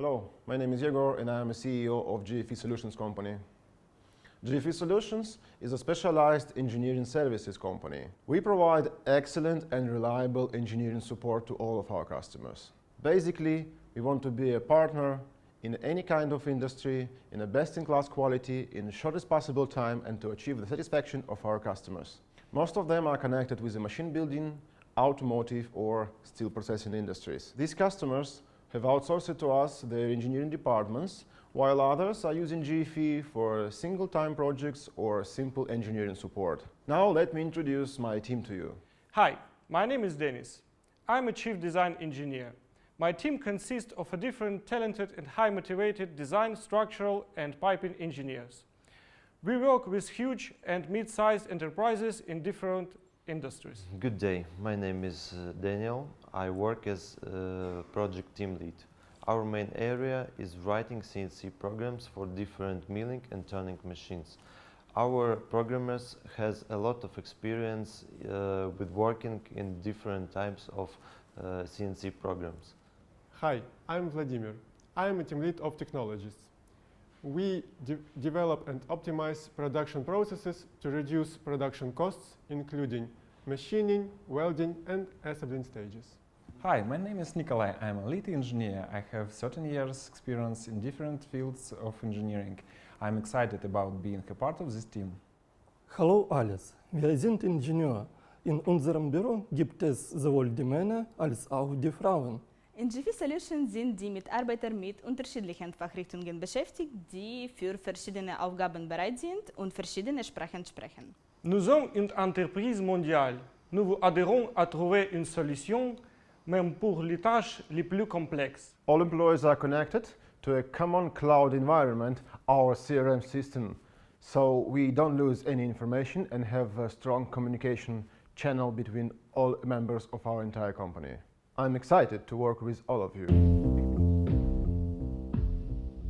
Hello, my name is Yegor and I am a CEO of GFE-Solutions company. GFE-Solutions is a specialized engineering services company. We provide excellent and reliable engineering support to all of our customers. Basically, we want to be a partner in any kind of industry, in a best-in-class quality, in the shortest possible time, and to achieve the satisfaction of our customers. Most of them are connected with the machine building, automotive, or steel processing industries. These customers have outsourced to us their engineering departments, while others are using GFE for single-time projects or simple engineering support. Now let me introduce my team to you. Hi, my name is Denis. I'm a chief design engineer. My team consists of different talented and high-motivated design, structural, and piping engineers. We work with huge and mid-sized enterprises in different industries. Good day, my name is Danylo. I work as project team lead. Our main area is writing CNC programs for different milling and turning machines. Our programmers has a lot of experience with working in different types of CNC programs. Hi, I'm Vladimir. I am a team lead of technologies. We develop and optimize production processes to reduce production costs, including machining, welding, and assembling stages. Hi, my name is Mykola. I'm a lead engineer. I have 13 years experience in different fields of engineering. I'm excited about being a part of this team. Hallo alles, wir sind Ingenieure. In unserem Büro gibt es sowohl die Männer als auch die Frauen. In GFE-Solutions sind die Mitarbeiter mit unterschiedlichen Fachrichtungen beschäftigt, die für verschiedene Aufgaben bereit sind und verschiedene Sprachen sprechen. Nous sommes une entreprise mondiale. Nous vous adhérons à trouver une solution, même pour les tâches les plus complexes. All employees are connected to a common cloud environment, our CRM system, so we don't lose any information and have a strong communication channel between all members of our entire company. I'm excited to work with all of you.